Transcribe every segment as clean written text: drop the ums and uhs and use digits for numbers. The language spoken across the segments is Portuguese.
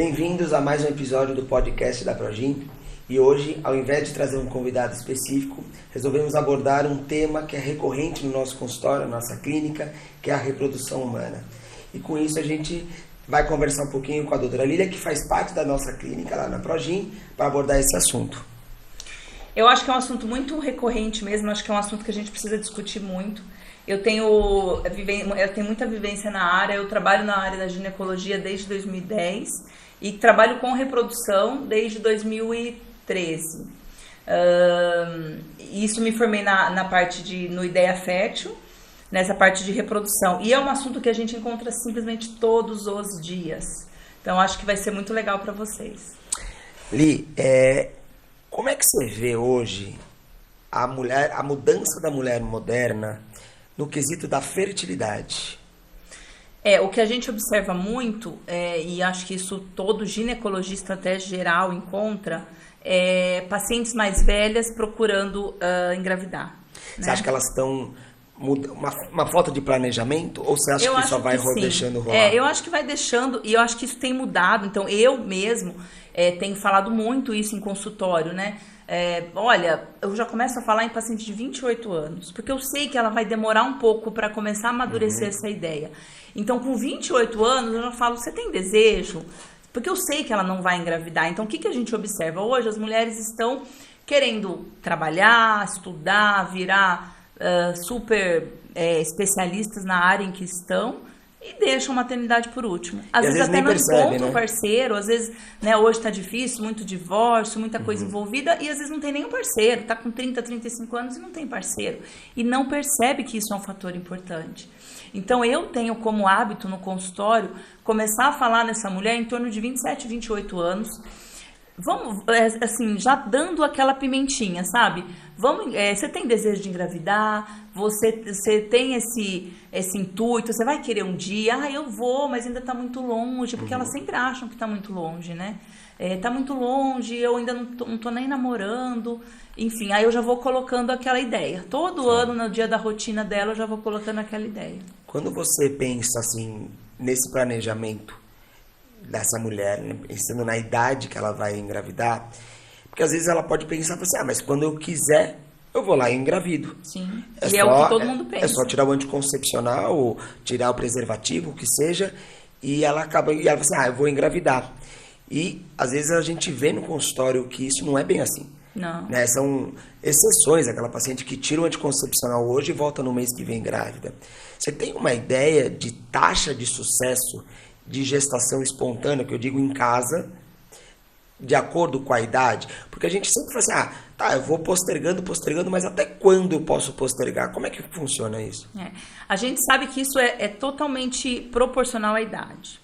Bem-vindos a mais um episódio do podcast da Progin. E hoje, ao invés de trazer um convidado específico, resolvemos abordar um tema que é recorrente no nosso consultório, na nossa clínica, que é a reprodução humana. E com isso a gente vai conversar um pouquinho com a doutora Lília, que faz parte da nossa clínica lá na Progin, para abordar esse assunto. Eu acho que é um assunto muito recorrente mesmo, acho que é um assunto que a gente precisa discutir muito. Eu tenho muita vivência na área, eu trabalho na área da ginecologia desde 2010 e trabalho com reprodução desde 2013. Isso me formei na parte no Ideia Fértil, nessa parte de reprodução. E é um assunto que a gente encontra simplesmente todos os dias. Então acho que vai ser muito legal para vocês. Li, como é que você vê hoje a mudança da mulher moderna no quesito da fertilidade? O que a gente observa muito, e acho que isso todo ginecologista até geral encontra, pacientes mais velhas procurando engravidar. Você acha que elas estão... Uma falta de planejamento? Ou você acha que só vai deixando rolar? Eu acho que vai deixando, e eu acho que isso tem mudado. Então, eu mesmo tenho falado muito isso em consultório, né? Olha, eu já começo a falar em paciente de 28 anos, porque eu sei que ela vai demorar um pouco para começar a amadurecer essa ideia. Então, com 28 anos, eu já falo, você tem desejo? Porque eu sei que ela não vai engravidar. Então, o que a gente observa? Hoje, as mulheres estão querendo trabalhar, estudar, virar super especialistas na área em que estão, e deixam a maternidade por último. Às vezes até não encontram um parceiro, às vezes, né, hoje está difícil, muito divórcio, muita coisa envolvida, e às vezes não tem nenhum parceiro, está com 30, 35 anos e não tem parceiro. E não percebe que isso é um fator importante. Então eu tenho como hábito no consultório começar a falar nessa mulher em torno de 27, 28 anos, vamos, assim, já dando aquela pimentinha, sabe? Você tem desejo de engravidar? Você tem esse intuito? Você vai querer um dia? Eu vou, mas ainda está muito longe. Porque elas sempre acham que está muito longe, né? Está muito longe, eu ainda não tô nem namorando. Enfim, aí eu já vou colocando aquela ideia. Todo ano, no dia da rotina dela, eu já vou colocando aquela ideia. Quando você pensa, assim, nesse planejamento dessa mulher, né, pensando na idade que ela vai engravidar, porque às vezes ela pode pensar assim, mas quando eu quiser, eu vou lá e engravido. Sim, é o que todo mundo pensa. É só tirar o anticoncepcional, ou tirar o preservativo, o que seja, e ela fala assim, eu vou engravidar. E às vezes a gente vê no consultório que isso não é bem assim. Não. Né? São exceções, aquela paciente que tira o anticoncepcional hoje e volta no mês que vem grávida. Você tem uma ideia de taxa de sucesso de gestação espontânea, que eu digo em casa, de acordo com a idade? Porque a gente sempre fala assim, eu vou postergando, mas até quando eu posso postergar? Como é que funciona isso? A gente sabe que isso é totalmente proporcional à idade.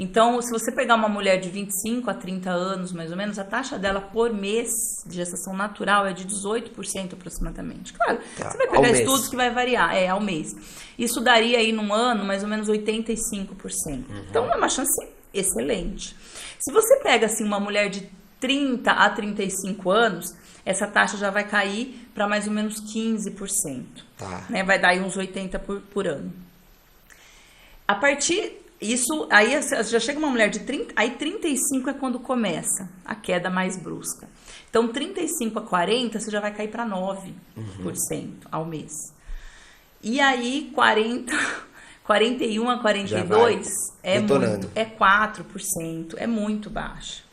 Então, se você pegar uma mulher de 25 a 30 anos, mais ou menos, a taxa dela por mês de gestação natural é de 18% aproximadamente. Claro, você vai pegar estudos que vai variar, ao mês. Isso daria aí num ano mais ou menos 85%. Então, é uma chance excelente. Se você pega assim uma mulher de 30 a 35 anos, essa taxa já vai cair para mais ou menos 15%. Né? Vai dar aí uns 80 por ano. A partir... Isso, aí já chega uma mulher de 30, aí 35 é quando começa a queda mais brusca. Então, 35 a 40, você já vai cair para 9% ao mês. E aí, 41 a 42 é 4%, é muito baixo.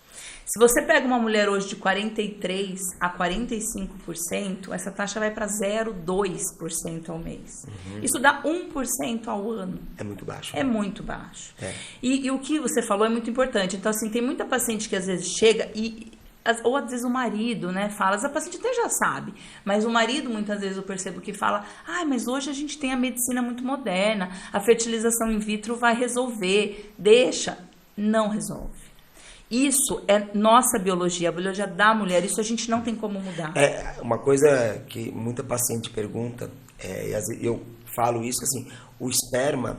Se você pega uma mulher hoje de 43 a 45%, essa taxa vai para 0,2% ao mês. Isso dá 1% ao ano. É muito baixo. É muito baixo. E o que você falou é muito importante. Então, assim, tem muita paciente que às vezes chega ou às vezes o marido, né, fala, a paciente até já sabe, mas o marido muitas vezes eu percebo que fala, mas hoje a gente tem a medicina muito moderna, a fertilização in vitro vai resolver, não resolve. Isso é nossa biologia, a biologia da mulher, isso a gente não tem como mudar. Uma coisa que muita paciente pergunta, e eu falo isso assim, o esperma,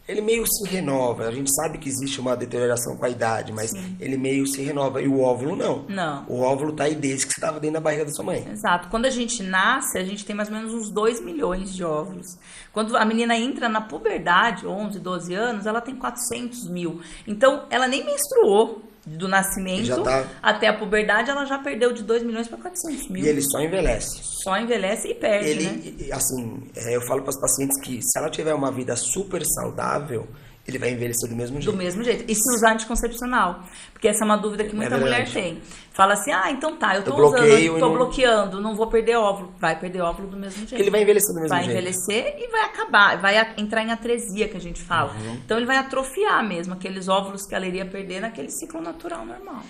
ele meio se renova. A gente sabe que existe uma deterioração com a idade, mas Sim. ele meio se renova. E o óvulo não. Não. O óvulo tá aí desde que você estava dentro da barriga da sua mãe. Exato. Quando a gente nasce, a gente tem mais ou menos uns 2 milhões de óvulos. Quando a menina entra na puberdade, 11, 12 anos, ela tem 400 mil. Então, ela nem menstruou do nascimento Já tá- até a puberdade, ela já perdeu de 2 milhões para 400 mil. E ele só envelhece. Só envelhece e perde, né? Ele, assim, eu falo para os pacientes que se ela tiver uma vida super saudável, ele vai envelhecer do mesmo Do jeito. mesmo jeito. E se usar anticoncepcional? Porque essa é uma dúvida que muita mulher verdade. tem. Fala assim, então tá, eu tô Eu bloqueio usando, e tô não- bloqueando, não vou perder óvulo. Vai perder óvulo do mesmo jeito. Ele vai envelhecer do mesmo Vai jeito. envelhecer e vai acabar, entrar em atresia, que a gente fala. Uhum. Então ele vai atrofiar mesmo aqueles óvulos que ela iria perder naquele ciclo natural normal.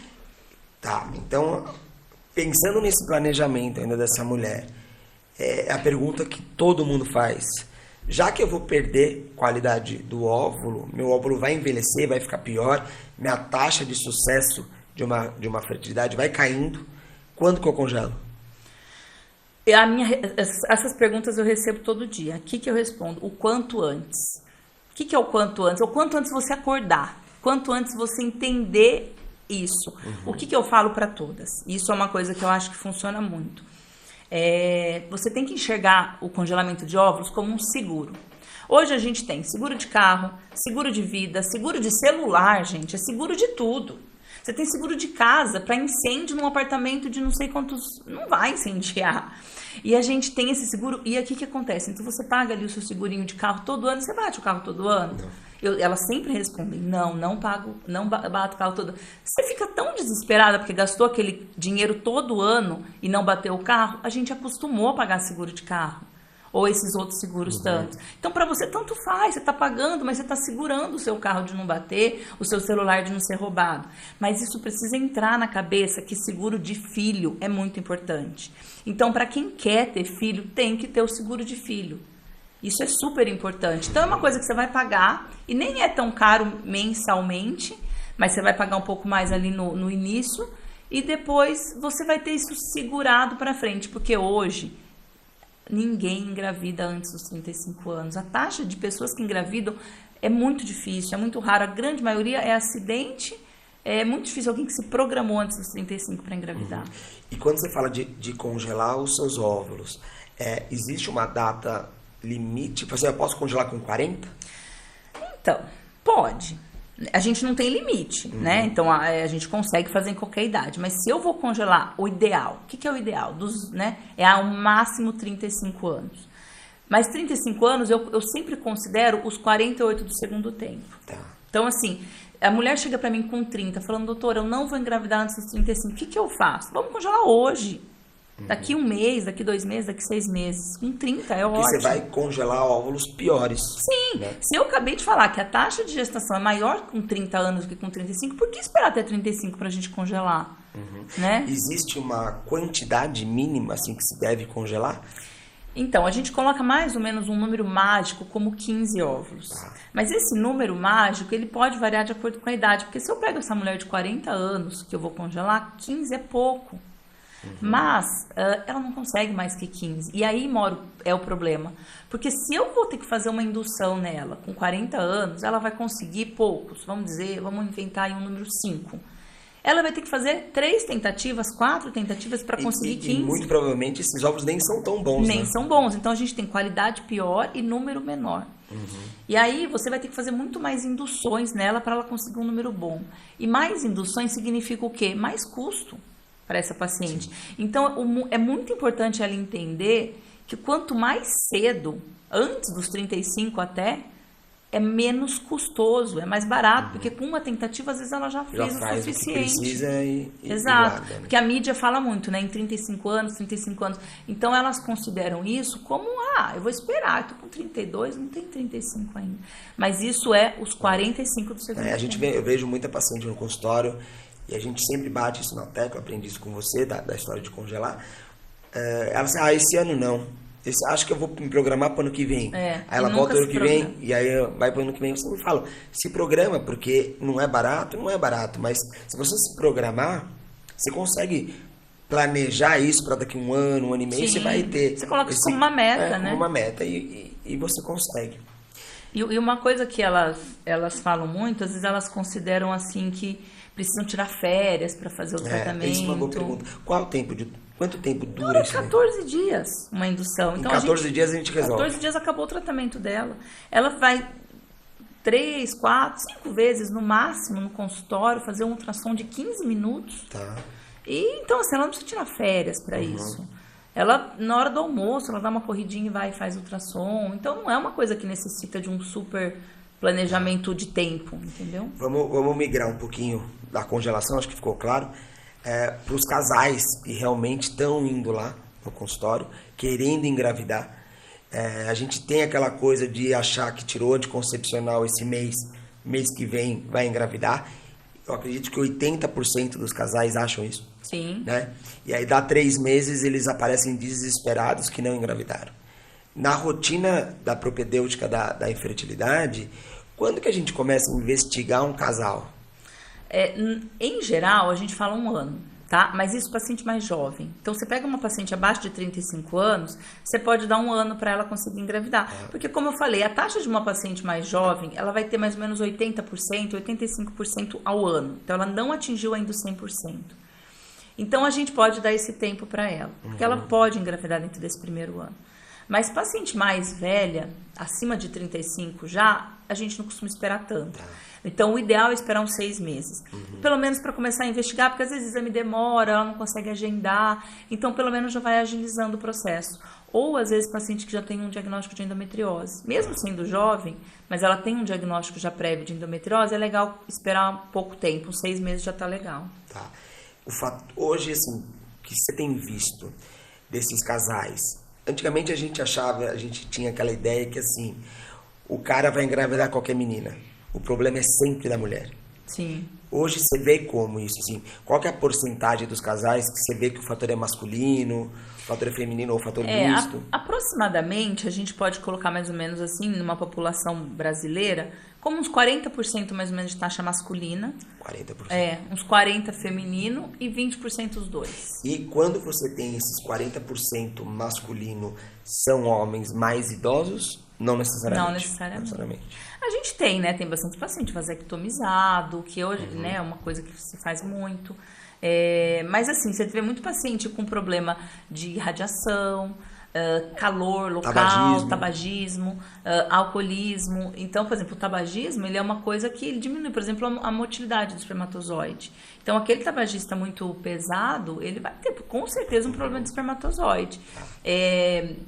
Tá, então, pensando nesse planejamento ainda dessa mulher, é a pergunta que todo mundo faz. Já que eu vou perder qualidade do óvulo, meu óvulo vai envelhecer, vai ficar pior, minha taxa de sucesso de uma fertilidade vai caindo, quando que eu congelo? E essas perguntas eu recebo todo dia. O que eu respondo? O quanto antes. O que é o quanto antes? O quanto antes você acordar. Quanto antes você entender isso. O que eu falo para todas? Isso é uma coisa que eu acho que funciona muito. Você tem que enxergar o congelamento de óvulos como um seguro. Hoje a gente tem seguro de carro, seguro de vida, seguro de celular, gente, é seguro de tudo. Você tem seguro de casa para incêndio num apartamento de não sei quantos, não vai incendiar. E a gente tem esse seguro, e aqui o que acontece? Então você paga ali o seu segurinho de carro todo ano, você bate o carro todo ano? Elas sempre respondem, não pago, não bato o carro todo ano. Você fica tão desesperada porque gastou aquele dinheiro todo ano e não bateu o carro, a gente acostumou a pagar seguro de carro. Ou esses outros seguros tanto. Então, para você, tanto faz, você está pagando, mas você está segurando o seu carro de não bater, o seu celular de não ser roubado. Mas isso precisa entrar na cabeça que seguro de filho é muito importante. Então, para quem quer ter filho, tem que ter o seguro de filho. Isso é super importante. Então, é uma coisa que você vai pagar, e nem é tão caro mensalmente, mas você vai pagar um pouco mais ali no início, e depois você vai ter isso segurado para frente, porque hoje ninguém engravida antes dos 35 anos. A taxa de pessoas que engravidam é muito difícil, é muito raro. A grande maioria é acidente. É muito difícil alguém que se programou antes dos 35 para engravidar. E quando você fala de congelar os seus óvulos, existe uma data limite? Tipo assim, eu posso congelar com 40? Então, pode. A gente não tem limite, né? Então, a gente consegue fazer em qualquer idade. Mas se eu vou congelar o ideal, o que é o ideal? É ao máximo 35 anos. Mas 35 anos eu sempre considero os 48 do segundo tempo. Tá. Então, assim, a mulher chega pra mim com 30, falando, doutora, eu não vou engravidar antes dos 35. O que eu faço? Vamos congelar hoje. Daqui 1 mês, daqui 2 meses, daqui 6 meses. Com 30 é ótimo. Porque você vai congelar óvulos piores. Sim. Né? Se eu acabei de falar que a taxa de gestação é maior com 30 anos do que com 35, por que esperar até 35 pra gente congelar? Né? Existe uma quantidade mínima assim que se deve congelar? Então, a gente coloca mais ou menos um número mágico como 15 óvulos. Mas esse número mágico, ele pode variar de acordo com a idade. Porque se eu pego essa mulher de 40 anos que eu vou congelar, 15 é pouco. Mas ela não consegue mais que 15. E aí é o problema. Porque se eu vou ter que fazer uma indução nela com 40 anos, ela vai conseguir poucos. Vamos inventar aí um número 5. Ela vai ter que fazer 3 tentativas, 4 tentativas para conseguir 15. E muito provavelmente esses óvulos nem são tão bons, Nem né? são bons. Então a gente tem qualidade pior e número menor. E aí você vai ter que fazer muito mais induções nela para ela conseguir um número bom. E mais induções significa o quê? Mais custo para essa paciente. Então é muito importante ela entender que quanto mais cedo, antes dos 35 até, é menos custoso, é mais barato, porque com uma tentativa às vezes ela já fez o faz suficiente. o que precisa e Exato, guarda, né? porque a mídia fala muito, né, em 35 anos. Então elas consideram isso como, eu vou esperar, eu tô com 32, não tem 35 ainda. Mas isso é os 45 do segundo tempo. Eu vejo muita paciente no consultório e a gente sempre bate isso na tecla, aprendi isso com você, da história de congelar. Ela diz, esse ano não. Acho que eu vou me programar para o ano que vem. Aí ela volta ano que vem e aí vai para o ano que vem. Você me fala, se programa, porque não é barato, mas se você se programar, você consegue planejar isso para daqui 1 ano, 1 ano e meio, Sim. você vai ter. Você coloca isso como uma meta, né? Como uma meta e você consegue. E uma coisa que elas falam muito, às vezes elas consideram assim que precisam tirar férias para fazer o tratamento. Isso é uma boa pergunta. Quanto tempo dura Dura isso? 14 dias uma indução. Em Então, 14 dias a gente resolve. 14 dias acabou o tratamento dela. Ela vai 3, 4, 5 vezes no máximo no consultório fazer um ultrassom de 15 minutos. Tá. E então, assim, ela não precisa tirar férias para isso. Ela, na hora do almoço, ela dá uma corridinha e vai e faz ultrassom. Então, não é uma coisa que necessita de um super planejamento de tempo, entendeu? Vamos migrar um pouquinho da congelação, acho que ficou claro, para os casais que realmente estão indo lá no consultório, querendo engravidar. A gente tem aquela coisa de achar que tirou anticoncepcional esse mês que vem vai engravidar. Eu acredito que 80% dos casais acham isso. Sim. Né? E aí dá 3 meses eles aparecem desesperados que não engravidaram. Na rotina da propedêutica da infertilidade, quando que a gente começa a investigar um casal? Em geral, a gente fala 1 ano, tá? Mas isso paciente mais jovem. Então, você pega uma paciente abaixo de 35 anos, você pode dar 1 ano para ela conseguir engravidar. Porque, como eu falei, a taxa de uma paciente mais jovem, ela vai ter mais ou menos 80%, 85% ao ano. Então, ela não atingiu ainda o 100%. Então, a gente pode dar esse tempo para ela, porque ela pode engravidar dentro desse primeiro ano. Mas paciente mais velha, acima de 35 já, a gente não costuma esperar tanto. Então, o ideal é esperar uns 6 meses. Pelo menos para começar a investigar, porque às vezes o exame demora, ela não consegue agendar. Então, pelo menos já vai agilizando o processo. Ou, às vezes, paciente que já tem um diagnóstico de endometriose. Mesmo sendo jovem, mas ela tem um diagnóstico já prévio de endometriose, é legal esperar pouco tempo. Uns 6 meses já está legal. Tá. Hoje, assim, o que você tem visto desses casais? Antigamente a gente tinha aquela ideia que, assim, o cara vai engravidar qualquer menina. O problema é sempre da mulher. Sim. Hoje você vê como isso, assim, qual que é a porcentagem dos casais que você vê que o fator é masculino, o fator é feminino ou o fator misto? Aproximadamente, a gente pode colocar mais ou menos assim, numa população brasileira, como uns 40% mais ou menos de taxa masculina. 40%. Uns 40% feminino e 20% os dois. E quando você tem esses 40% masculino, são homens mais idosos? Não necessariamente. Não necessariamente. A gente tem, né? Tem bastante paciente vasectomizado, que hoje, né, é uma coisa que se faz muito. Mas assim, você vê muito paciente com problema de radiação, calor local, tabagismo, alcoolismo. Então, por exemplo, o tabagismo, ele é uma coisa que ele diminui, por exemplo, a motilidade do espermatozoide. Então, aquele tabagista muito pesado, ele vai ter, com certeza, um problema de espermatozoide.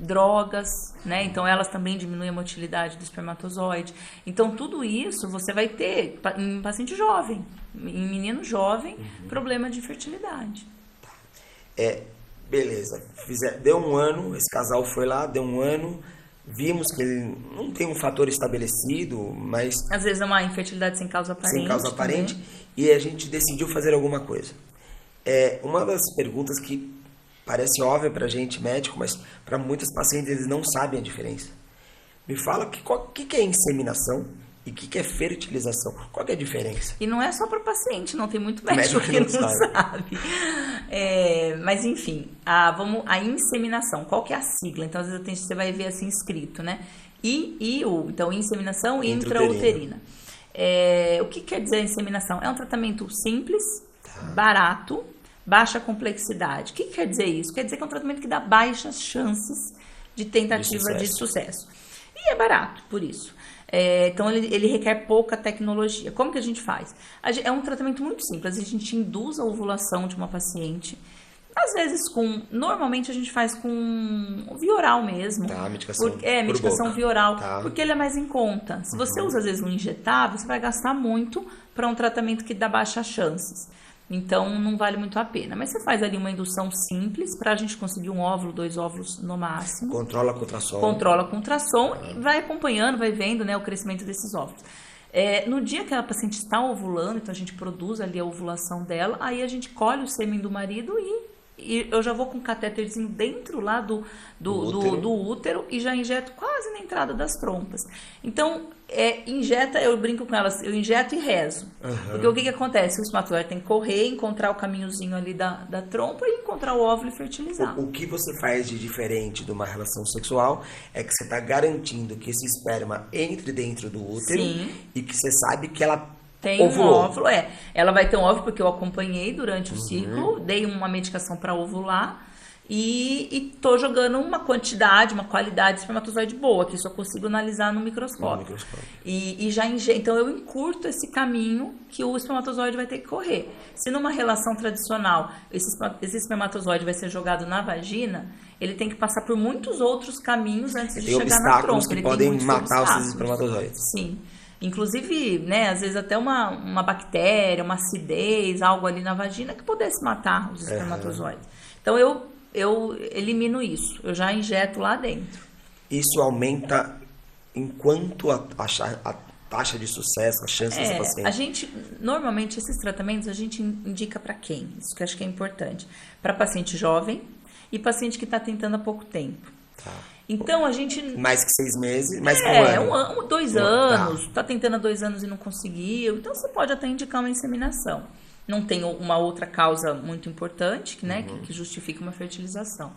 Drogas, né? Então, elas também diminuem a motilidade do espermatozoide. Então, tudo isso você vai ter em paciente jovem, em menino jovem, problema de infertilidade. Beleza, deu 1 ano, esse casal foi lá, deu 1 ano, vimos que ele não tem um fator estabelecido, mas... Às vezes é uma infertilidade sem causa aparente. Sem causa aparente, e a gente decidiu fazer alguma coisa. Uma das perguntas que parece óbvia pra gente, médico, mas para muitos pacientes eles não sabem a diferença. Me fala o que é inseminação e o que é fertilização. Qual que é a diferença? E não é só para paciente, não. Tem muito médico que não sabe. Mas, enfim, a inseminação. Qual que é a sigla? Então, às vezes você vai ver assim escrito, né? Então, inseminação intrauterina. O que quer dizer a inseminação? É um tratamento simples, barato, baixa complexidade. O que quer dizer isso? Quer dizer que é um tratamento que dá baixas chances de tentativa de sucesso. E é barato, por isso. Então, ele requer pouca tecnologia. Como que a gente faz? É um tratamento muito simples. A gente induz a ovulação de uma paciente. Às vezes, normalmente a gente faz com via oral mesmo. Tá, medicação. Medicação via oral. Tá. Porque ele é mais em conta. Se você usa, às vezes, um injetável, você vai gastar muito para um tratamento que dá baixas chances. Então, não vale muito a pena. Mas você faz ali uma indução simples para a gente conseguir 1 óvulo, 2 óvulos no máximo. Controla com ultrassom. Controla com ultrassom e vai acompanhando, vai vendo, né, o crescimento desses óvulos. No dia que a paciente está ovulando, então a gente produz ali a ovulação dela, aí a gente colhe o sêmen do marido e e eu já vou com um catéterzinho dentro lá do útero e já injeto quase na entrada das trompas. Então, injeta, eu brinco com elas, eu injeto e rezo. Porque o que acontece? O espermatozoide tem que correr, encontrar o caminhozinho ali da trompa e encontrar o óvulo e fertilizar. O que você faz de diferente de uma relação sexual é que você está garantindo que esse esperma entre dentro do útero. Sim. E que você sabe que ela tem ovulou. Um óvulo, ela vai ter um óvulo porque eu acompanhei durante o ciclo, dei uma medicação para ovular e tô jogando uma quantidade, uma qualidade de espermatozoide boa, que isso eu consigo analisar no microscópio. E já então eu encurto esse caminho que o espermatozoide vai ter que correr. Se numa relação tradicional esse espermatozoide vai ser jogado na vagina, ele tem que passar por muitos outros caminhos antes de chegar na trompa. Que podem matar os espermatozoides. Sim. Inclusive, né, às vezes até uma bactéria, uma acidez, algo ali na vagina que pudesse matar os espermatozoides. Então eu elimino isso, eu já injeto lá dentro. Isso aumenta enquanto a taxa de sucesso, a chance dessa paciente? Normalmente esses tratamentos a gente indica para quem? Isso que eu acho que é importante. Para paciente jovem e paciente que está tentando há pouco tempo. Tá. Então a gente... Mais que 6 meses, mais que um ano. 2 anos, tá tentando há 2 anos e não conseguiu. Então você pode até indicar uma inseminação. Não tem uma outra causa muito importante, né, que justifique uma fertilização.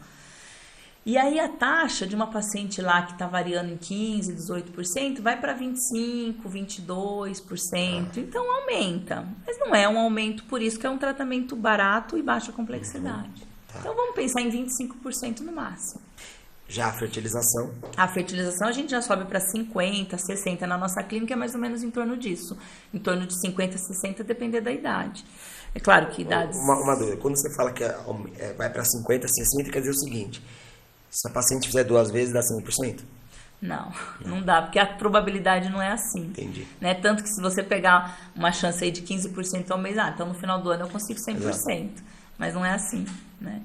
E aí a taxa de uma paciente lá que está variando em 15%, 18%, vai para 25%, 22%. Então aumenta. Mas não é um aumento por isso que é um tratamento barato e baixa complexidade. Então vamos pensar em 25% no máximo. Já a fertilização? A fertilização a gente já sobe para 50%, 60%. Na nossa clínica é mais ou menos em torno disso. Em torno de 50%, 60%, depender da idade. É claro que idades... Uma dúvida. Quando você fala que vai para 50%, 60%, quer dizer o seguinte. Se a paciente fizer 2 vezes, dá 100%? Não dá, porque a probabilidade não é assim. Entendi. Né? Tanto que se você pegar uma chance aí de 15% ao mês, então no final do ano eu consigo 100%. Exato. Mas não é assim, né?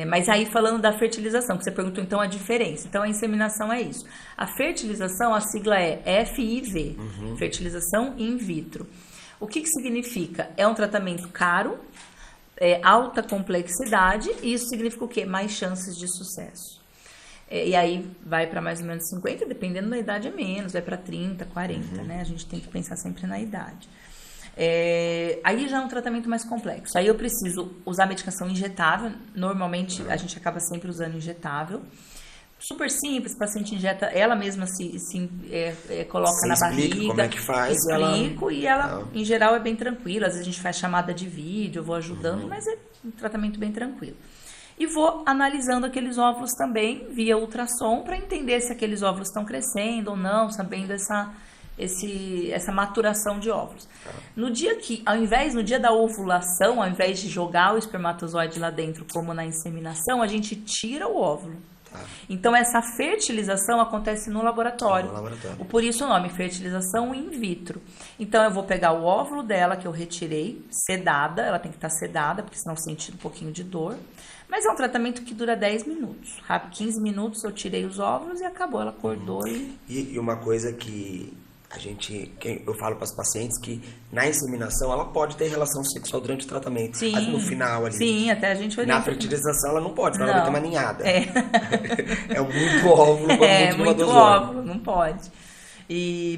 Mas aí falando da fertilização, que você perguntou então a diferença. Então a inseminação é isso. A fertilização, a sigla é FIV, fertilização in vitro. O que significa? É um tratamento caro, alta complexidade, e isso significa o quê? Mais chances de sucesso. E aí vai para mais ou menos 50%, dependendo da idade é menos, vai para 30%, 40%, né? A gente tem que pensar sempre na idade. Aí já é um tratamento mais complexo. Aí eu preciso usar medicação injetável. Normalmente a gente acaba sempre usando injetável. Super simples, o paciente injeta, ela mesma se coloca na barriga. Como é que faz? Explico e ela, em geral, é bem tranquila. Às vezes a gente faz chamada de vídeo, eu vou ajudando, mas é um tratamento bem tranquilo. E vou analisando aqueles óvulos também via ultrassom para entender se aqueles óvulos estão crescendo ou não, sabendo essa maturação de óvulos. No dia no dia da ovulação, ao invés de jogar o espermatozoide lá dentro, como na inseminação, a gente tira o óvulo. Então essa fertilização acontece no laboratório. Por isso o nome, fertilização in vitro. Então eu vou pegar o óvulo dela que eu retirei, sedada, ela tem que estar sedada, porque senão sente um pouquinho de dor. Mas é um tratamento que dura 10 minutos. 15 minutos eu tirei os óvulos e acabou, ela acordou e uma coisa que eu falo para as pacientes que na inseminação ela pode ter relação sexual durante o tratamento. Sim, mas no final ali. Sim, até a gente orienta. Na fertilização ela não pode, senão ela vai ter uma ninhada. É muito óvulo. Muito óvulo, não pode.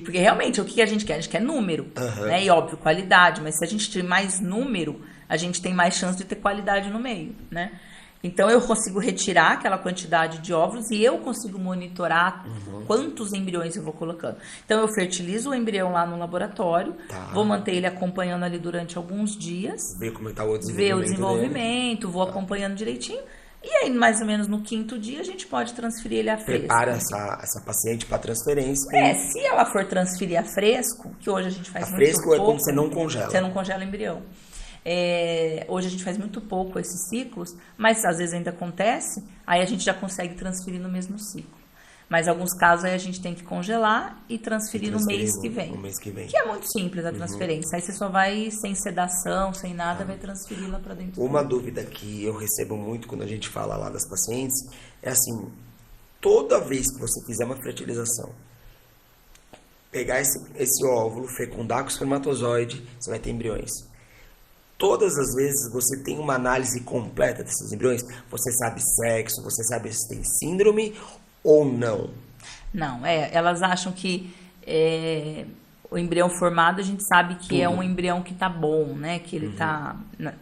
Porque realmente o que a gente quer? A gente quer número. Né? E óbvio, qualidade. Mas se a gente tem mais número, a gente tem mais chance de ter qualidade no meio, né? Então, eu consigo retirar aquela quantidade de óvulos e eu consigo monitorar quantos embriões eu vou colocando. Então, eu fertilizo o embrião lá no laboratório, vou manter ele acompanhando ali durante alguns dias. Ver como está o desenvolvimento. Ver o desenvolvimento, vou acompanhando direitinho. E aí, mais ou menos no 5º dia, a gente pode transferir ele a fresco. Prepara essa paciente para transferência. Se ela for transferir a fresco, que hoje a gente faz muito pouco. A fresco é quando você não congela. Você não congela o embrião. Hoje a gente faz muito pouco esses ciclos, mas às vezes ainda acontece, aí a gente já consegue transferir no mesmo ciclo. Mas em alguns casos aí a gente tem que congelar e transferir no mês que vem. Que é muito simples a transferência. Aí você só vai sem sedação, sem nada, vai transferir lá para dentro. Uma dúvida que eu recebo muito quando a gente fala lá das pacientes é assim, toda vez que você fizer uma fertilização, pegar esse óvulo, fecundar com o espermatozoide, você vai ter embriões. todas as vezes você tem uma análise completa desses embriões? Você sabe sexo, você sabe se tem síndrome ou não? Não, elas acham que o embrião formado a gente sabe que é um embrião que tá bom, né? Que ele tá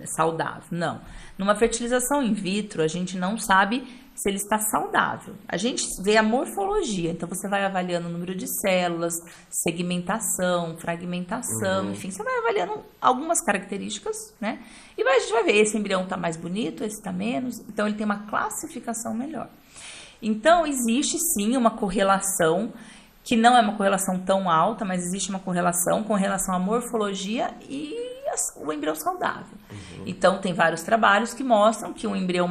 saudável. Não. Numa fertilização in vitro, a gente não sabe se ele está saudável. A gente vê a morfologia, então você vai avaliando o número de células, segmentação, fragmentação, enfim, você vai avaliando algumas características, né? E a gente vai ver, esse embrião está mais bonito, esse está menos, então ele tem uma classificação melhor. Então, existe sim uma correlação, que não é uma correlação tão alta, mas existe uma correlação com relação à morfologia e o embrião saudável. Então, tem vários trabalhos que mostram que um embrião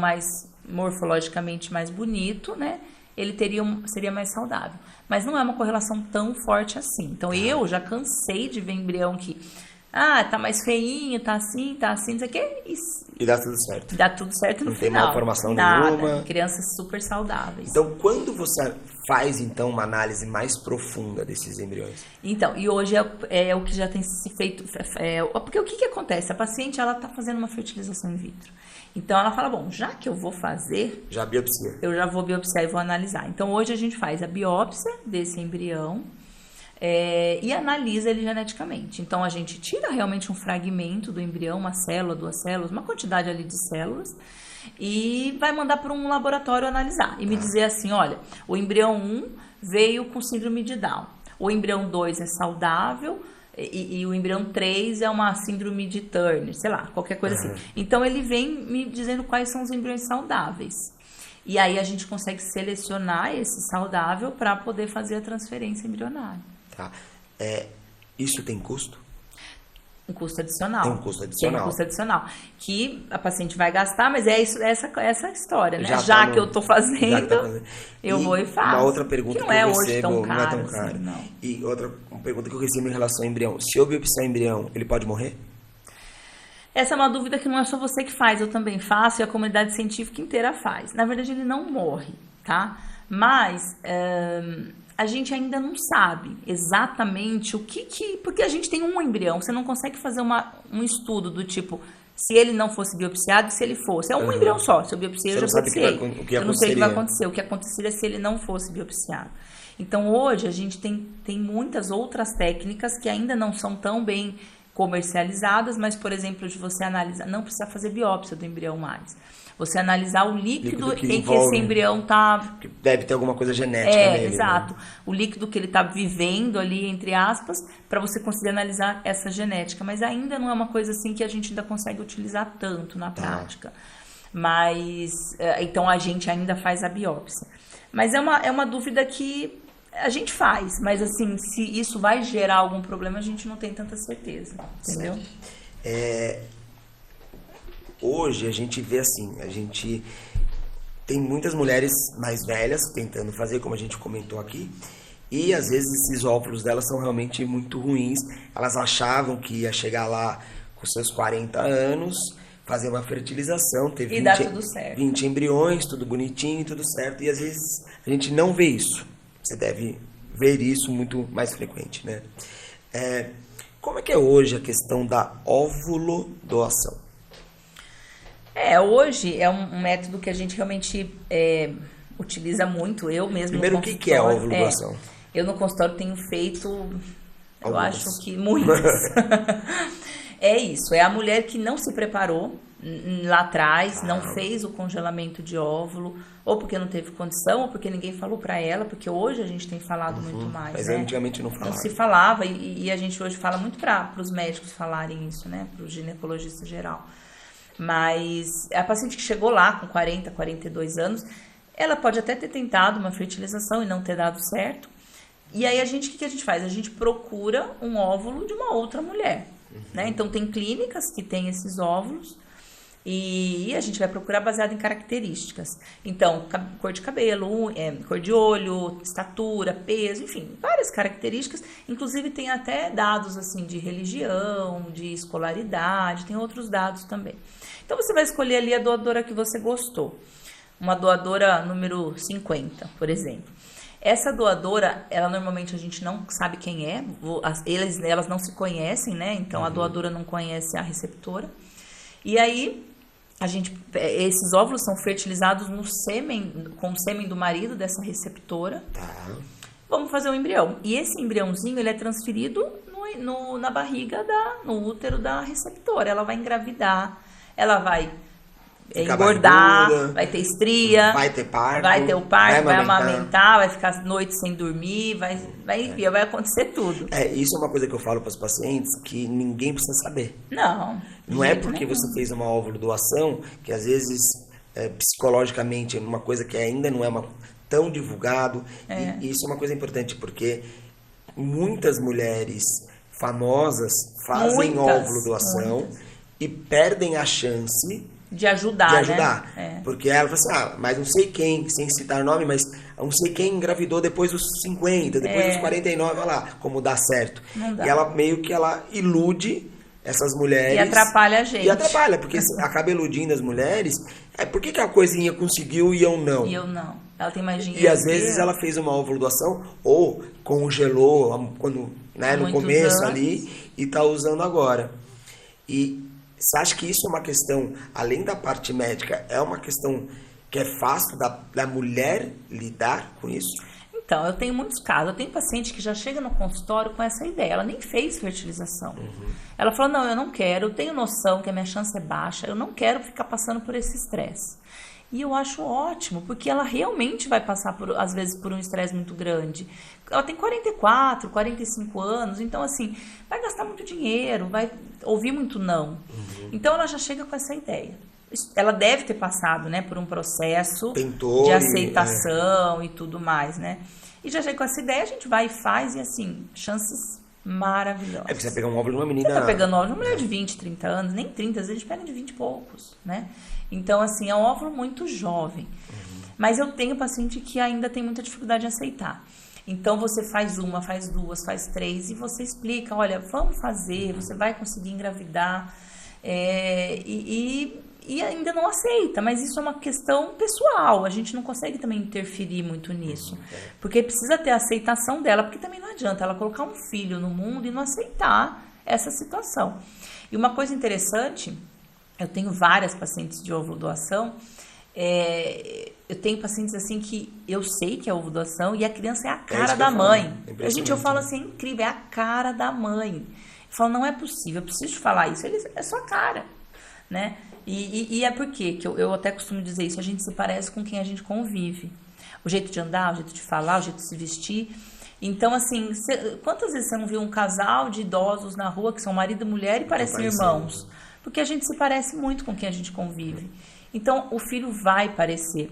morfologicamente mais bonito, né, ele seria mais saudável. Mas não é uma correlação tão forte assim. Então, eu já cansei de ver embrião que, tá mais feinho, tá assim, não sei o quê. E dá tudo certo. Dá tudo certo no não final. Não tem malformação nada, nenhuma. Crianças super saudáveis. Então, quando você faz, então, uma análise mais profunda desses embriões? Então, e hoje é o que já tem se feito. Porque o que acontece? A paciente, ela tá fazendo uma fertilização in vitro. Então, ela fala, bom, já que eu vou fazer... Já biopsia. Eu já vou biopsiar e vou analisar. Então, hoje a gente faz a biópsia desse embrião e analisa ele geneticamente. Então, a gente tira realmente um fragmento do embrião, uma célula, 2 células, uma quantidade ali de células, e vai mandar para um laboratório analisar. E me dizer assim, olha, o embrião 1 veio com síndrome de Down. O embrião 2 é saudável... E o embrião 3 é uma síndrome de Turner, sei lá, qualquer coisa assim. Então, ele vem me dizendo quais são os embriões saudáveis. E aí, a gente consegue selecionar esse saudável para poder fazer a transferência embrionária. Tá. Isso tem custo? Um custo adicional. Tem um custo adicional. Tem um custo adicional. Que a paciente vai gastar, mas essa história, né? Já que eu tô fazendo, eu vou e faço. Uma outra pergunta que que eu recebo, hoje tão caro, não é tão caro. Assim, não. E uma pergunta que eu recebo em relação ao embrião. Se eu biopsiar embrião, ele pode morrer? Essa é uma dúvida que não é só você que faz, eu também faço e a comunidade científica inteira faz. Na verdade, ele não morre, tá? Mas... a gente ainda não sabe exatamente porque a gente tem um embrião, você não consegue fazer um estudo do tipo, se ele não fosse biopsiado e se ele fosse. É um embrião só, se eu biopsiei, eu já biopsiei. Eu não sei o que vai acontecer, o que aconteceria se ele não fosse biopsiado. Então, hoje, a gente tem muitas outras técnicas que ainda não são tão bem comercializadas, mas, por exemplo, de você analisar, não precisa fazer biópsia do embrião mais. Você analisar o líquido que esse embrião está... Deve ter alguma coisa genética nele. Exato. Né? O líquido que ele está vivendo ali, entre aspas, para você conseguir analisar essa genética. Mas ainda não é uma coisa assim que a gente ainda consegue utilizar tanto na prática. Mas, então, a gente ainda faz a biópsia. Mas é uma dúvida que a gente faz. Mas, assim, se isso vai gerar algum problema, a gente não tem tanta certeza. Entendeu? Hoje a gente vê assim, a gente tem muitas mulheres mais velhas tentando fazer, como a gente comentou aqui, e às vezes esses óvulos delas são realmente muito ruins. Elas achavam que ia chegar lá com seus 40 anos, fazer uma fertilização, ter 20 embriões, tudo bonitinho, tudo certo, e às vezes a gente não vê isso. Você deve ver isso muito mais frequente, né? Como é que é hoje a questão da óvulo doação? Hoje é um método que a gente realmente utiliza muito, eu mesmo. Primeiro, o que é a ovulação? Eu no consultório tenho feito, eu acho que muitas. É isso, é a mulher que não se preparou lá atrás, não fez o congelamento de óvulo, ou porque não teve condição, ou porque ninguém falou para ela, porque hoje a gente tem falado muito mais, mas né? Antigamente não falava. Não se falava, e a gente hoje fala muito para os médicos falarem isso, né? Para o ginecologista geral. Mas a paciente que chegou lá com 40, 42 anos, ela pode até ter tentado uma fertilização e não ter dado certo. E aí, o que a gente faz? A gente procura um óvulo de uma outra mulher. Né? Então, tem clínicas que têm esses óvulos e a gente vai procurar baseado em características. Então, cor de cabelo, cor de olho, estatura, peso, enfim, várias características. Inclusive, tem até dados assim de religião, de escolaridade, tem outros dados também. Então, você vai escolher ali a doadora que você gostou. Uma doadora número 50, por exemplo. Essa doadora, ela normalmente a gente não sabe quem é, elas não se conhecem, né? Então, a doadora não conhece a receptora. E aí, esses óvulos são fertilizados no sêmen, com o sêmen do marido dessa receptora. Tá. Vamos fazer um embrião. E esse embriãozinho, ele é transferido na barriga, no útero da receptora. Ela vai engravidar, ela vai engordar, barriguda, vai ter estria, vai ter parto, vai amamentar, vai ficar noites sem dormir, enfim, vai acontecer tudo. Isso é uma coisa que eu falo para os pacientes que ninguém precisa saber. Não é porque você fez uma óvulo doação que às vezes psicologicamente é uma coisa que ainda não é tão divulgado. E isso é uma coisa importante porque muitas mulheres famosas fazem óvulo doação e perdem a chance de ajudar. Né? Porque ela fala assim, mas não sei quem, sem citar nome, mas não sei quem engravidou depois dos 50, depois dos 49, olha lá, como dá certo. Não dá. E ela meio que ilude essas mulheres. E atrapalha a gente. E atrapalha, porque acaba iludindo as mulheres. Por que a coisinha conseguiu e eu não? E eu não. Ela tem mais dinheiro. E às vezes ela fez uma óvulo doação ou congelou quando, no começo ali e tá usando agora. E você acha que isso é uma questão, além da parte médica, é uma questão que é fácil da mulher lidar com isso? Então, eu tenho muitos casos. Eu tenho paciente que já chega no consultório com essa ideia. Ela nem fez fertilização. Ela falou, não, eu não quero, eu tenho noção que a minha chance é baixa, eu não quero ficar passando por esse estresse. E eu acho ótimo, porque ela realmente vai passar, às vezes, por um estresse muito grande. Ela tem 44, 45 anos, então, assim, vai gastar muito dinheiro, vai ouvir muito não. Então, ela já chega com essa ideia. Ela deve ter passado, né, por um processo de aceitação e tudo mais, né? E já chega com essa ideia, a gente vai e faz, e assim, chances maravilhosas. Porque você vai pegar um óvulo de uma menina... Você tá pegando óvulo de uma mulher de 20, 30 anos, nem 30, às vezes a gente pega de 20 e poucos, né? Então, assim, é um óvulo muito jovem. Mas eu tenho paciente que ainda tem muita dificuldade em aceitar. Então, você faz uma, faz duas, faz três, e você explica, olha, vamos fazer, você vai conseguir engravidar, e ainda não aceita, mas isso é uma questão pessoal, a gente não consegue também interferir muito nisso, porque precisa ter a aceitação dela, porque também não adianta ela colocar um filho no mundo e não aceitar essa situação. E uma coisa interessante, eu tenho várias pacientes de óvulo doação, eu tenho pacientes assim que eu sei que é óvulo doação e a criança é a cara da mãe. Eu falo assim, é incrível, é a cara da mãe. Eu falo, não é possível, eu preciso te falar isso, é sua cara, né? E é porque que eu até costumo dizer isso, a gente se parece com quem a gente convive. O jeito de andar, o jeito de falar, o jeito de se vestir. Então, assim, quantas vezes você não viu um casal de idosos na rua que são marido e mulher e parecem irmãos? Porque a gente se parece muito com quem a gente convive. Então, o filho vai parecer,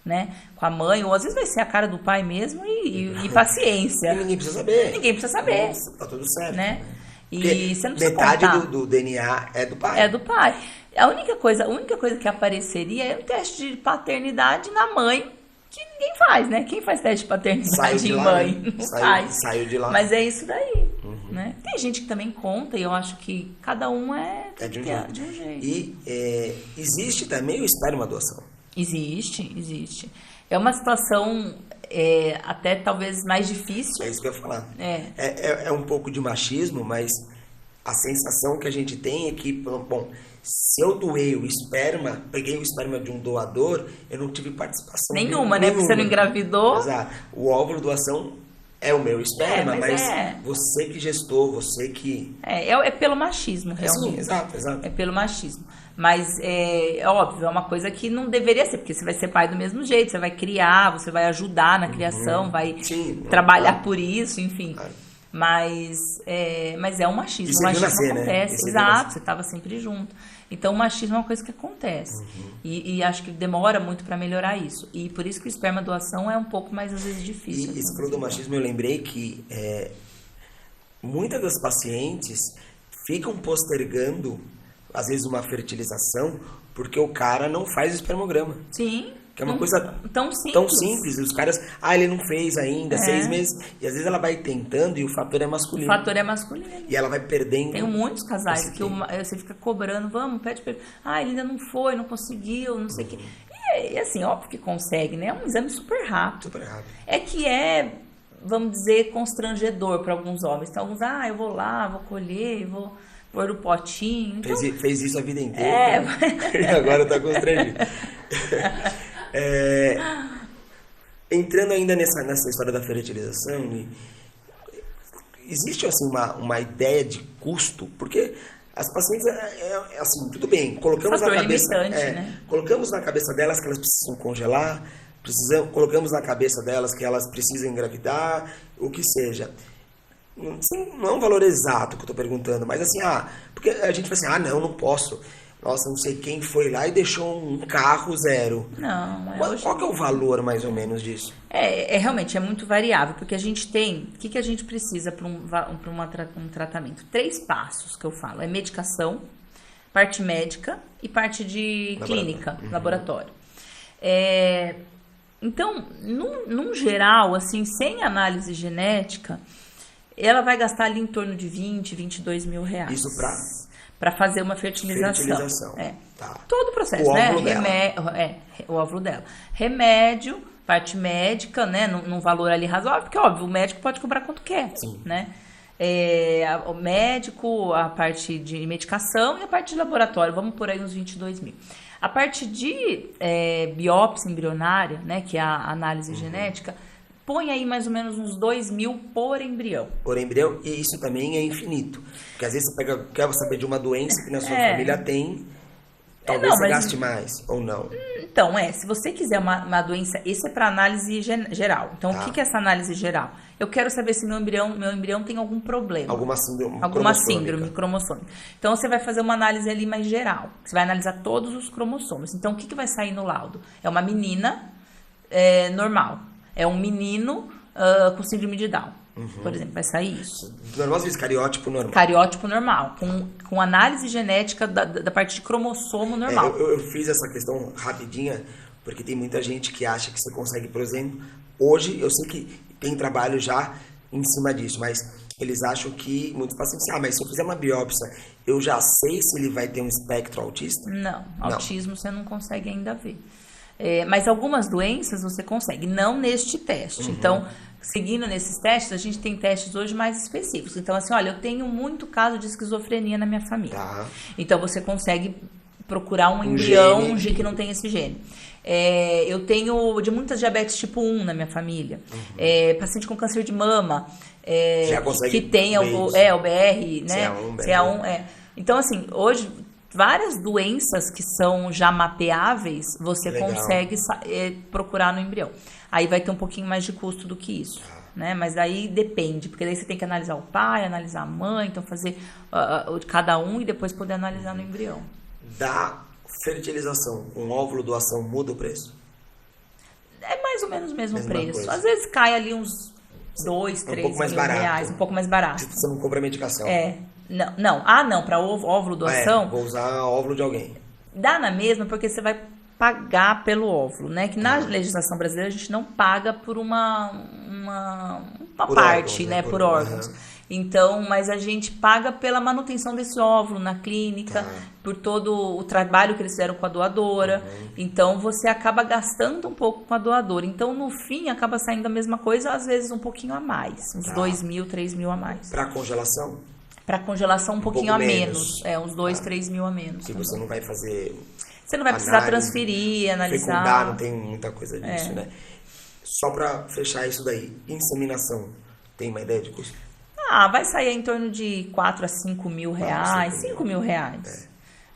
né, com a mãe, ou às vezes vai ser a cara do pai mesmo e paciência. E ninguém precisa saber. Ninguém precisa saber. Nossa, tá tudo certo. Né? E você não precisa metade do DNA é do pai. É do pai. A única coisa que apareceria é um teste de paternidade na mãe, que ninguém faz, né? Quem faz teste de paternidade em mãe? Não faz. Saiu de lá. Mas é isso daí, né? Tem gente que também conta, e eu acho que cada um é de um jeito. E existe também o esperma doação. Existe. É uma situação até talvez mais difícil. É isso que eu ia falar. É um pouco de machismo, mas a sensação que a gente tem é que, bom, se eu doei o esperma, peguei o esperma de um doador, eu não tive participação nenhuma, né? Porque você não engravidou. Exato. O óvulo doação é o meu esperma, mas você que gestou, você que... É pelo machismo, realmente. Sim, exato. É pelo machismo. Mas é óbvio, é uma coisa que não deveria ser, porque você vai ser pai do mesmo jeito, você vai criar, você vai ajudar na criação, vai trabalhar por isso, enfim. Mas é um machismo. O machismo acontece. Né? Exato, você estava sempre junto. Então, o machismo é uma coisa que acontece. E acho que demora muito para melhorar isso. E por isso que o esperma doação é um pouco mais, às vezes, difícil. E você falou do machismo, eu lembrei que muitas das pacientes ficam postergando, às vezes, uma fertilização, porque o cara não faz o espermograma. Sim. Que é uma coisa tão simples. Os caras, ele não fez ainda, 6 meses. E às vezes ela vai tentando e o fator é masculino. E ela vai perdendo. Tem muitos casais que você fica cobrando, pede. Ele ainda não foi, não conseguiu, não sei o quê. E assim, óbvio que consegue, né? É um exame super rápido. É que vamos dizer, constrangedor para alguns homens. Então, alguns, eu vou lá, vou colher, vou pôr o potinho. Então, fez isso a vida inteira. E agora tá constrangido. Entrando ainda nessa história da fertilização, existe assim uma ideia de custo, porque as pacientes, assim, tudo bem, colocamos na cabeça, né? Colocamos na cabeça delas que elas precisam congelar, colocamos na cabeça delas que elas precisam engravidar, o que seja. Não é um valor exato que eu estou perguntando, mas assim, porque a gente fala assim, não posso. Nossa, não sei quem foi lá e deixou um carro zero. Não. Qual que é o valor, mais ou menos, disso? Realmente, é muito variável, porque a gente tem... O que a gente precisa para um tratamento? 3 passos que eu falo. É medicação, parte médica e parte de clínica, laboratório. Então, num geral, assim, sem análise genética, ela vai gastar ali em torno de 20, 22 mil reais. Isso para fazer uma fertilização. Tá. Todo o processo, o né? Óvulo dela. O óvulo dela. Remédio, parte médica, né? Num valor ali razoável, porque, óbvio, o médico pode cobrar quanto quer, sim, né? O médico, a parte de medicação e a parte de laboratório, vamos por aí uns 22 mil. A parte de biópsia embrionária, né? Que é a análise genética, põe aí mais ou menos uns 2 mil por embrião. Por embrião, e isso também é infinito. Porque às vezes você quer saber de uma doença que na sua família tem, talvez você gaste mais, ou não. Então, se você quiser uma doença, isso é para análise geral. Então, o que é essa análise geral? Eu quero saber se meu embrião tem algum problema. Alguma síndrome cromossômica. Então, você vai fazer uma análise ali mais geral. Você vai analisar todos os cromossomos. Então, o que vai sair no laudo? É uma menina normal. É um menino com síndrome de Down, por exemplo, vai sair isso. Normal, às vezes, cariótipo normal. Cariótipo normal, com análise genética da parte de cromossomo normal. Eu fiz essa questão rapidinha, porque tem muita gente que acha que você consegue, por exemplo, hoje, eu sei que tem trabalho já em cima disso, mas eles acham que, muitos pacientes, mas se eu fizer uma biópsia, eu já sei se ele vai ter um espectro autista? Não, autismo você não consegue ainda ver. Mas algumas doenças você consegue, não neste teste. Então, seguindo nesses testes, a gente tem testes hoje mais específicos. Então, assim, olha, eu tenho muito caso de esquizofrenia na minha família. Tá. Então, você consegue procurar um embrião que não tem esse gene. Eu tenho de muitas diabetes tipo 1 na minha família. Paciente com câncer de mama, já consegue que tem o BR, né? CA1. Então, assim, hoje... Várias doenças que são já mapeáveis, você consegue procurar no embrião. Aí vai ter um pouquinho mais de custo do que isso, né? Mas aí depende, porque daí você tem que analisar o pai, analisar a mãe, então fazer cada um e depois poder analisar no embrião. Da fertilização com óvulo doação muda o preço? É mais ou menos o mesmo preço. Coisa. Às vezes cai ali uns 2, 3 mil reais, um pouco mais barato. Você não compra medicação. Não, para óvulo doação. Vou usar óvulo de alguém. Dá na mesma, porque você vai pagar pelo óvulo, né? Que na legislação brasileira a gente não paga por uma parte, órgãos, né? Por órgãos. Então, mas a gente paga pela manutenção desse óvulo na clínica, por todo o trabalho que eles fizeram com a doadora. Então, você acaba gastando um pouco com a doadora. Então, no fim, acaba saindo a mesma coisa, às vezes um pouquinho a mais. Uns 2 mil, 3 mil a mais. Para congelação? Para congelação, um pouquinho a menos. Uns 2, 3 mil a menos. Que você não vai fazer... Você não vai precisar transferir, analisar. Fecundar, não tem muita coisa disso, né? Só para fechar isso daí, inseminação, tem uma ideia de custo? Vai sair em torno de 4 a 5 mil reais. 5 mil reais.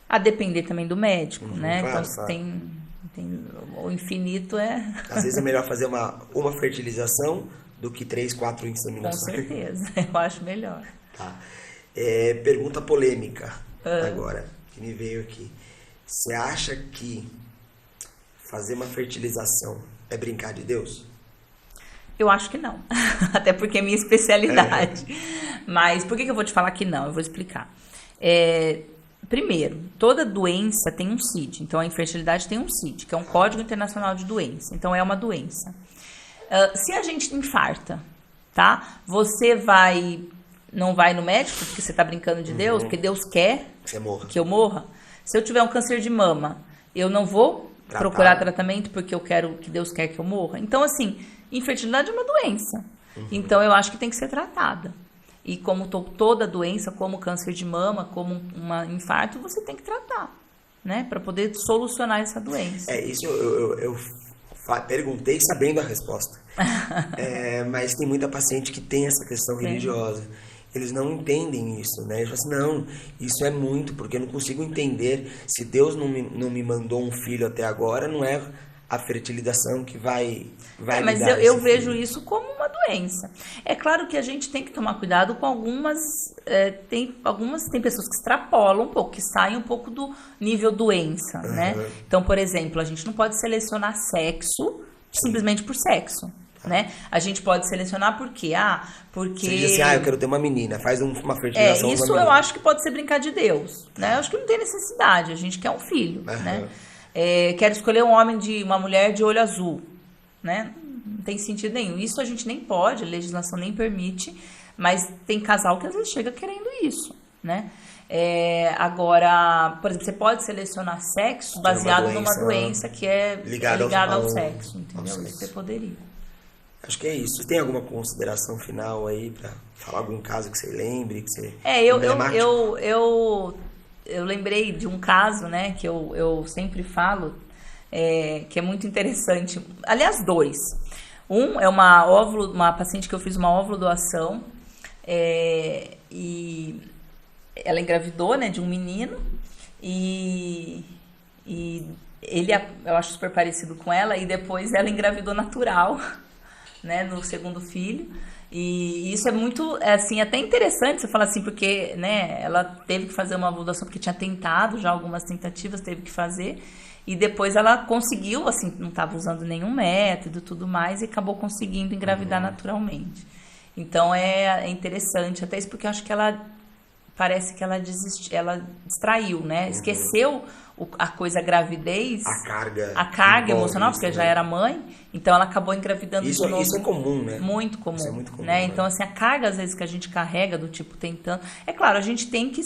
A depender também do médico, né? Claro, então, tem o infinito Às vezes é melhor fazer uma fertilização do que 3, 4 inseminações. Com certeza, eu acho melhor. Tá. Pergunta polêmica agora, que me veio aqui. Você acha que fazer uma fertilização é brincar de Deus? Eu acho que não. Até porque é minha especialidade. Mas por que eu vou te falar que não? Eu vou explicar. Primeiro, toda doença tem um CID. Então, a infertilidade tem um CID, que é um Código Internacional de Doença. Então, é uma doença. Se a gente infarta, tá? Você não vai no médico porque você está brincando de Deus, porque Deus quer que eu morra. Se eu tiver um câncer de mama, eu não vou procurar tratamento porque que Deus quer que eu morra. Então, assim, infertilidade é uma doença. Então, eu acho que tem que ser tratada. E como toda doença, como câncer de mama, como um infarto, você tem que tratar, né? Para poder solucionar essa doença. Isso eu perguntei sabendo a resposta. Mas tem muita paciente que tem essa questão religiosa. Eles não entendem isso, né? Eles falam assim, não, isso é muito, porque eu não consigo entender. Se Deus não me mandou um filho até agora, não é a fertilização que vai mas eu vejo isso como uma doença. É claro que a gente tem que tomar cuidado com algumas... Tem pessoas que extrapolam um pouco, que saem um pouco do nível doença, né? Então, por exemplo, a gente não pode selecionar sexo simplesmente por sexo. Né? A gente pode selecionar por quê? Porque... Você diz assim, eu quero ter uma menina, faz uma fertilização. Isso eu acho que pode ser brincar de Deus, né? Eu acho que não tem necessidade, a gente quer um filho, né? Quero escolher uma mulher de olho azul, né? Não tem sentido nenhum. Isso a gente nem pode, a legislação nem permite, mas tem casal que às vezes chega querendo isso, né? Agora, por exemplo, você pode selecionar sexo baseado numa doença que é ligada ao sexo, entendeu? Você poderia. Acho que é isso. Tem alguma consideração final aí para falar algum caso que você lembre? Que você eu lembrei de um caso, né, que eu sempre falo, que é muito interessante. Aliás, dois. Um é uma paciente que eu fiz uma óvulo doação, e ela engravidou, né, de um menino, e ele, eu acho super parecido com ela, e depois ela engravidou natural, né, no segundo filho. E isso é muito, assim, até interessante você falar assim, porque, né, ela teve que fazer uma ovulação porque tinha tentado já algumas tentativas, teve que fazer, e depois ela conseguiu, assim, não estava usando nenhum método e tudo mais, e acabou conseguindo engravidar naturalmente. Então é interessante até isso, porque eu acho que parece que ela distraiu, né, esqueceu a coisa gravidez, a carga emocional, porque já era mãe, então ela acabou engravidando de novo. Isso é comum, né? Muito comum, isso é muito comum, né? Então, assim, a carga, às vezes, que a gente carrega, do tipo, tentando... É claro, a gente tem que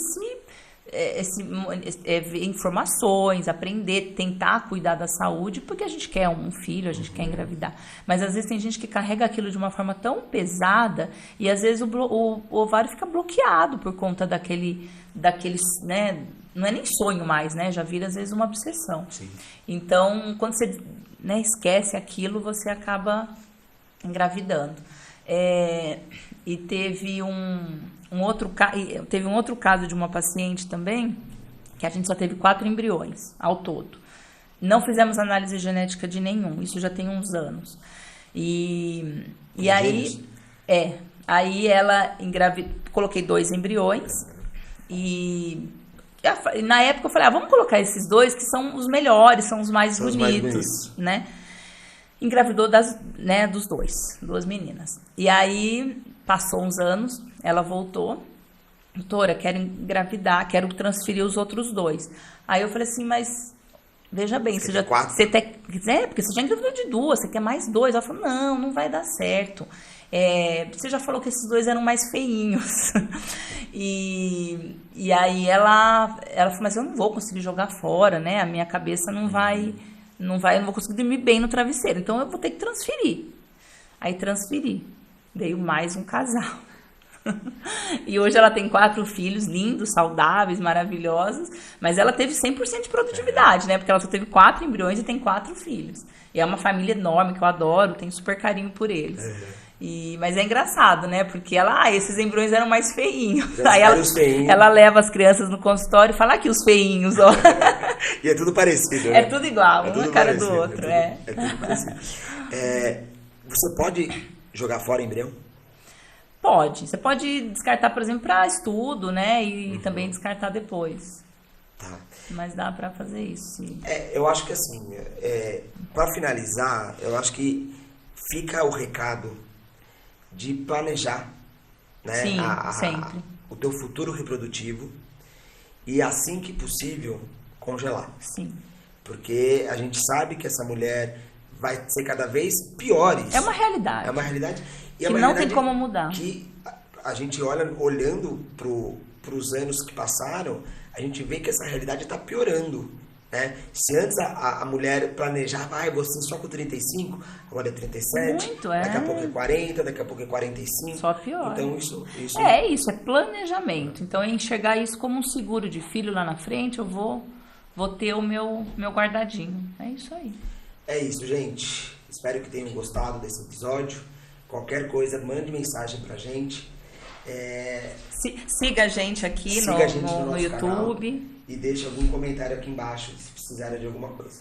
ver informações, aprender, tentar cuidar da saúde, porque a gente quer um filho, a gente quer engravidar. Mas, às vezes, tem gente que carrega aquilo de uma forma tão pesada, e, às vezes, o ovário fica bloqueado por conta daqueles, né... Não é nem sonho mais, né? Já vira, às vezes, uma obsessão. Sim. Então, quando você, né, esquece aquilo, você acaba engravidando. E teve um outro caso de uma paciente também, que a gente só teve 4 embriões ao todo. Não fizemos análise genética de nenhum, isso já tem uns anos. E aí... Aí ela engravidou, coloquei 2 embriões e... Na época eu falei, vamos colocar esses 2 que são os melhores, são os mais bonitos, né? Engravidou dos 2 meninas. E aí, passou uns anos, ela voltou. Doutora, quero engravidar, quero transferir os outros 2. Aí eu falei assim, mas veja bem, você porque você já engravidou de 2, você quer mais 2. Ela falou, não vai dar certo. Você já falou que esses 2 eram mais feinhos. E aí ela falou, mas eu não vou conseguir jogar fora, né? A minha cabeça não vou conseguir dormir bem no travesseiro. Então eu vou ter que transferir. Aí transferi. Veio mais um casal. E hoje ela tem 4 filhos lindos, saudáveis, maravilhosos. Mas ela teve 100% de produtividade, né? Porque ela só teve 4 embriões e tem 4 filhos. E é uma família enorme que eu adoro, tenho super carinho por eles. Mas é engraçado, né? Porque esses embriões eram mais feinhos. Aí ela leva as crianças no consultório e fala aqui os feinhos, ó. E é tudo parecido, né? É tudo igual, uma cara do outro, É tudo parecido. Você pode jogar fora embrião? Pode. Você pode descartar, por exemplo, para estudo, né? E também descartar depois. Tá. Mas dá para fazer isso, sim. Eu acho que assim, para finalizar, eu acho que fica o recado de planejar, né? Sim, sempre. O teu futuro reprodutivo e, assim que possível, congelar. Sim. Porque a gente sabe que essa mulher vai ser cada vez pior. É uma realidade. É uma realidade. E que não tem como mudar. Que a gente olhando para os anos que passaram, a gente vê que essa realidade está piorando. Né? Se antes a mulher planejava, eu vou ser só com 35, agora é 37, Muito, daqui a pouco é 40, daqui a pouco é 45. Só pior. Então isso... É isso, é planejamento. Então é enxergar isso como um seguro de filho lá na frente, eu vou ter o meu guardadinho. É isso aí. É isso, gente. Espero que tenham gostado desse episódio. Qualquer coisa, mande mensagem pra gente. Siga a gente aqui Siga a gente no no nosso YouTube. canal e deixe algum comentário aqui embaixo se precisarem de alguma coisa.